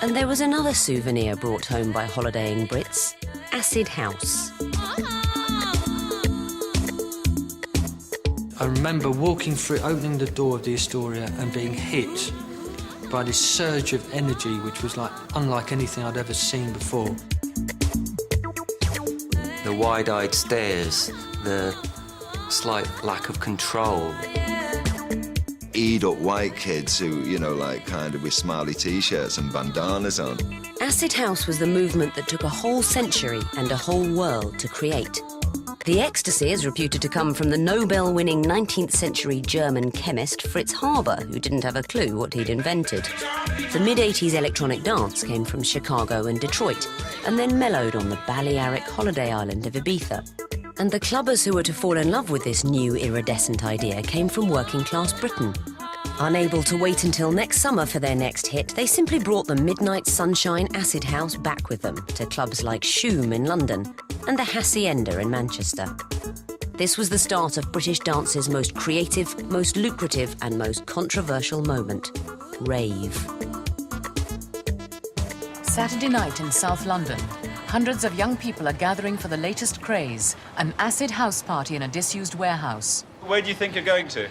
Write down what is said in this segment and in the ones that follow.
And there was another souvenir brought home by holidaying Brits, acid house. I remember walking through, opening the door of the Astoria and being hit by this surge of energy which was like unlike anything I'd ever seen before. The wide-eyed stares, the slight lack of control. Eat-up white kids who, you know, like kind of with smiley T-shirts and bandanas on. Acid house was the movement that took a whole century and a whole world to create. The ecstasy is reputed to come from the Nobel-winning 19th century German chemist Fritz Haber, who didn't have a clue what he'd invented. The mid-80s electronic dance came from Chicago and Detroit, and then mellowed on the Balearic holiday island of Ibiza. And the clubbers who were to fall in love with this new iridescent idea came from working-class Britain. Unable to wait until next summer for their next hit, they simply brought the Midnight Sunshine acid house back with them to clubs like Shoom in London and the Hacienda in Manchester. This was the start of British dance's most creative, most lucrative and most controversial moment, rave. Saturday night in South London, hundreds of young people are gathering for the latest craze, an acid house party in a disused warehouse. Where do you think you're going to?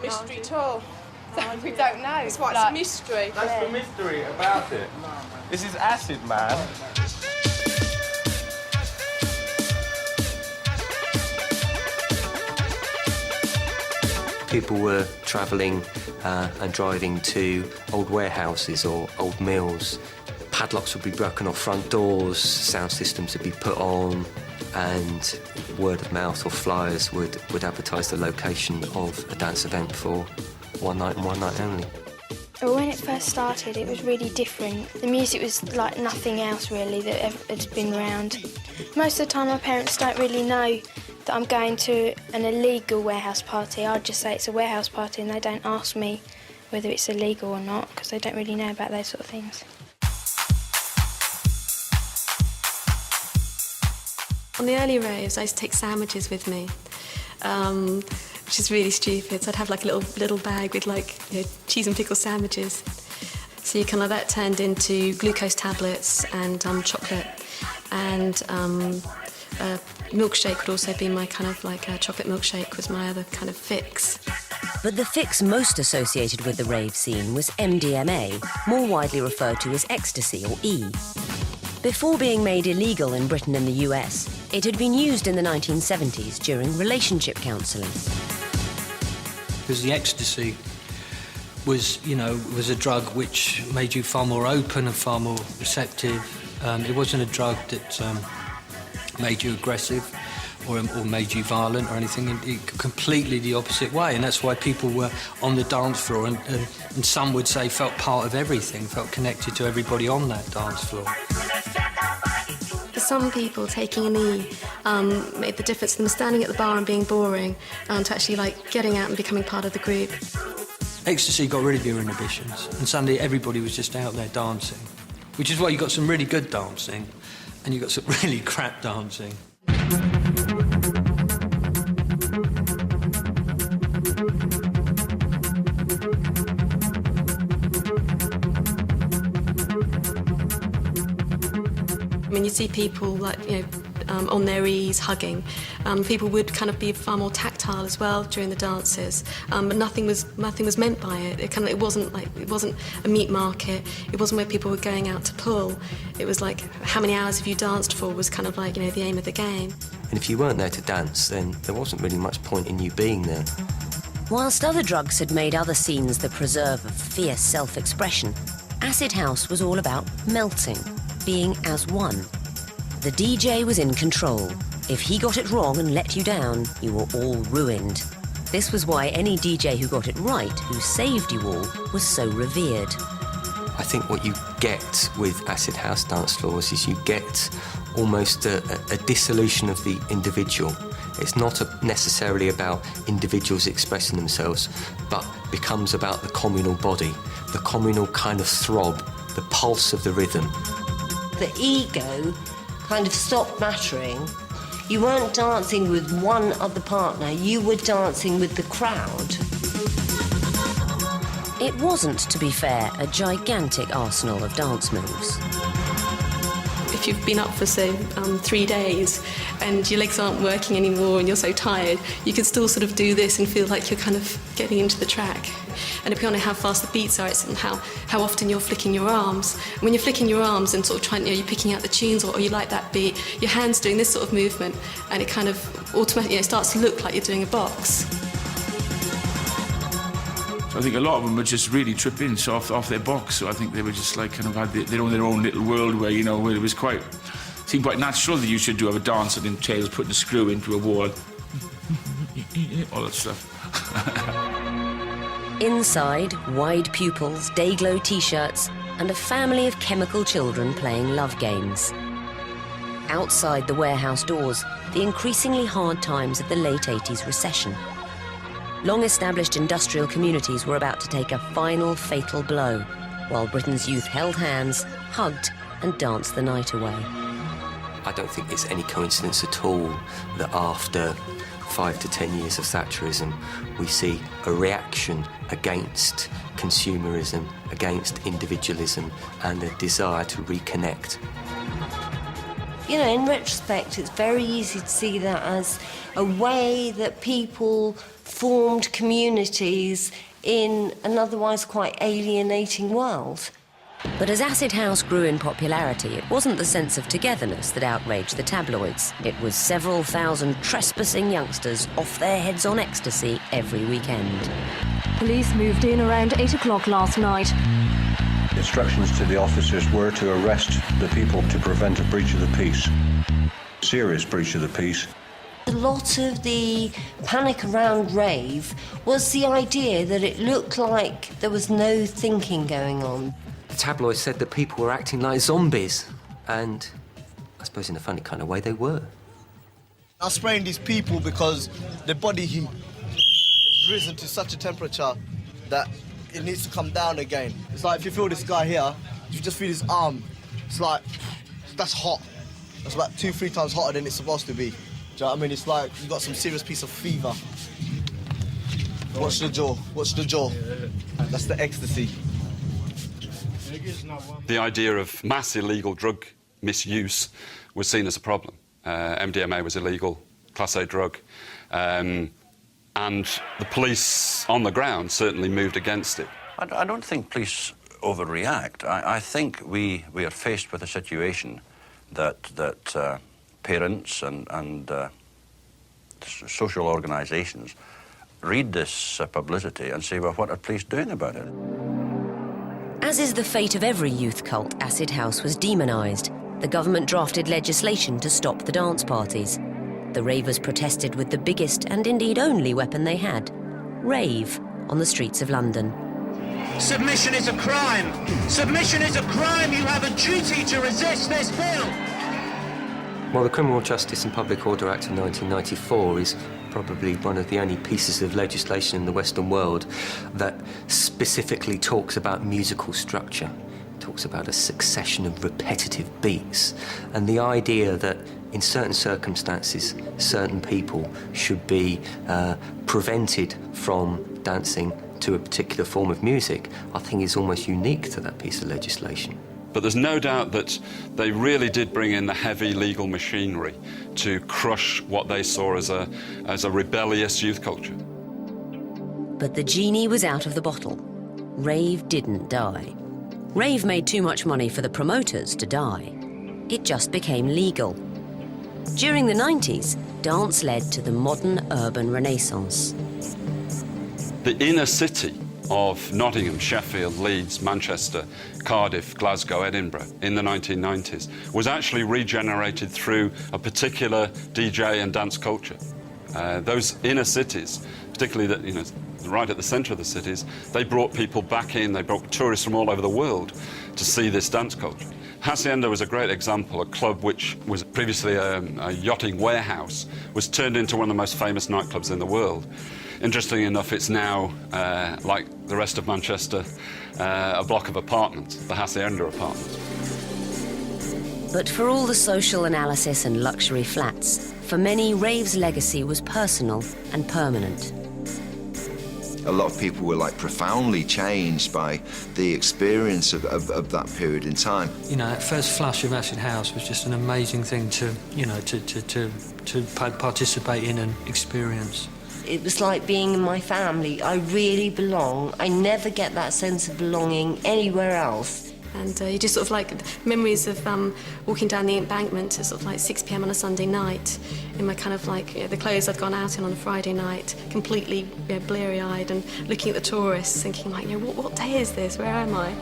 Mystery tour. We don't know. It's what's a mystery. That's the mystery about it. This is acid, man. People were travelling and driving to old warehouses or old mills. Padlocks would be broken off front doors, sound systems would be put on, and word of mouth or flyers would advertise the location of a dance event for one night and one night only. Well, when it first started, it was really different. The music was like nothing else really that had been around. Most of the time my parents don't really know that I'm going to an illegal warehouse party. I'd just say it's a warehouse party and they don't ask me whether it's illegal or not because they don't really know about those sort of things. On the early raves, I used to take sandwiches with me, which is really stupid. So I'd have like a little bag with like cheese and pickle sandwiches. So you kind of that turned into glucose tablets and chocolate, and milkshake would also be my kind of like chocolate milkshake was my other kind of fix. But the fix most associated with the rave scene was MDMA, more widely referred to as ecstasy or E. Before being made illegal in Britain and the US, it had been used in the 1970s during relationship counselling. Because the ecstasy was, was a drug which made you far more open and far more receptive. It wasn't a drug that made you aggressive or made you violent or anything. It completely the opposite way, and that's why people were on the dance floor and some would say felt part of everything, felt connected to everybody on that dance floor. For some people, taking an E made the difference from standing at the bar and being boring to actually like getting out and becoming part of the group. Ecstasy got rid of your inhibitions, and suddenly everybody was just out there dancing, which is why you got some really good dancing and you got some really crap dancing. I mean, you see people like, on their E's hugging. People would kind of be far more tactile as well during the dances, but nothing was meant by it. It wasn't a meat market. It wasn't where people were going out to pull. It was like how many hours have you danced for was kind of like the aim of the game. And if you weren't there to dance, then there wasn't really much point in you being there. Whilst other drugs had made other scenes the preserve of fierce self-expression, acid house was all about melting, being as one. The DJ was in control. If he got it wrong and let you down, you were all ruined. This was why any DJ who got it right, who saved you all, was so revered. I think what you get with acid house dance floors is you get almost a dissolution of the individual. It's not necessarily about individuals expressing themselves, but becomes about the communal body, the communal kind of throb, the pulse of the rhythm. The ego kind of stopped mattering. You weren't dancing with one other partner, you were dancing with the crowd. It wasn't, to be fair, a gigantic arsenal of dance moves. If you've been up for, say, 3 days and your legs aren't working anymore and you're so tired, you can still sort of do this and feel like you're kind of getting into the track. And depending on how fast the beats are, it's how often you're flicking your arms. And when you're flicking your arms and sort of trying, you're picking out the tunes or you like that beat, your hand's doing this sort of movement and it kind of automatically starts to look like you're doing a box. I think a lot of them were just really tripping off their box. So I think they were just like kind of had their own little world where, you know, where it was seemed quite natural that you should have a dance and entails putting a screw into a wall. All that stuff. Inside, wide pupils, day-glow T-shirts, and a family of chemical children playing love games. Outside the warehouse doors, the increasingly hard times of the late 80s recession. Long-established industrial communities were about to take a final fatal blow, while Britain's youth held hands, hugged, and danced the night away. I don't think it's any coincidence at all that after 5 to 10 years of Thatcherism, we see a reaction against consumerism, against individualism, and a desire to reconnect. You know, in retrospect, it's very easy to see that as a way that people formed communities in an otherwise quite alienating world. But as Acid House grew in popularity, it wasn't the sense of togetherness that outraged the tabloids. It was several thousand trespassing youngsters off their heads on ecstasy every weekend. Police moved in around 8 o'clock last night. Instructions to the officers were to arrest the people to prevent a breach of the peace. Serious breach of the peace. A lot of the panic around rave was the idea that it looked like there was no thinking going on. The tabloids said that people were acting like zombies, and I suppose in a funny kind of way they were. I'm spraying these people because their body heat has risen to such a temperature that it needs to come down again. It's like if you feel this guy here, if you just feel his arm, it's like, that's hot. That's about 2-3 times hotter than it's supposed to be. Do you know what I mean? It's like you got some serious piece of fever. Watch the jaw, watch the jaw. That's the ecstasy. The idea of mass illegal drug misuse was seen as a problem. MDMA was illegal, Class A drug. And the police on the ground certainly moved against it. I don't think police overreact. I think we are faced with a situation that parents and social organisations read this publicity and say, well, what are police doing about it? As is the fate of every youth cult, Acid House was demonised. The government drafted legislation to stop the dance parties. The ravers protested with the biggest and indeed only weapon they had, rave, on the streets of London. Submission is a crime! Submission is a crime! You have a duty to resist this bill! Well, the Criminal Justice and Public Order Act of 1994 is probably one of the only pieces of legislation in the Western world that specifically talks about musical structure. It talks about a succession of repetitive beats, and the idea that in certain circumstances, certain people should be prevented from dancing to a particular form of music, I think is almost unique to that piece of legislation. But there's no doubt that they really did bring in the heavy legal machinery to crush what they saw as a rebellious youth culture. But the genie was out of the bottle. Rave didn't die. Rave made too much money for the promoters to die. It just became legal. During the 90s, dance led to the modern urban renaissance. The inner city of Nottingham, Sheffield, Leeds, Manchester, Cardiff, Glasgow, Edinburgh in the 1990s was actually regenerated through a particular DJ and dance culture. Those inner cities, particularly right at the centre of the cities, they brought people back in, they brought tourists from all over the world to see this dance culture. Hacienda was a great example. A club which was previously a yachting warehouse was turned into one of the most famous nightclubs in the world. Interestingly enough, it's now, like the rest of Manchester, a block of apartments, the Hacienda apartments. But for all the social analysis and luxury flats, for many, rave's legacy was personal and permanent. A lot of people were like profoundly changed by the experience of that period in time. You know, that first flush of acid house was just an amazing thing to, you know, to participate in and experience. It was like being in my family. I really belong. I never get that sense of belonging anywhere else. And you just sort of like memories of walking down the embankment at sort of like 6 p.m. on a Sunday night in my kind of like, you know, the clothes I'd gone out in on a Friday night, completely, you know, bleary-eyed, and looking at the tourists thinking like, you know, what day is this? Where am I?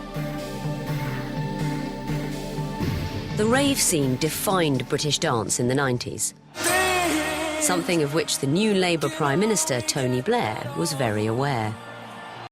The rave scene defined British dance in the 90s, something of which the new Labour Prime Minister, Tony Blair, was very aware.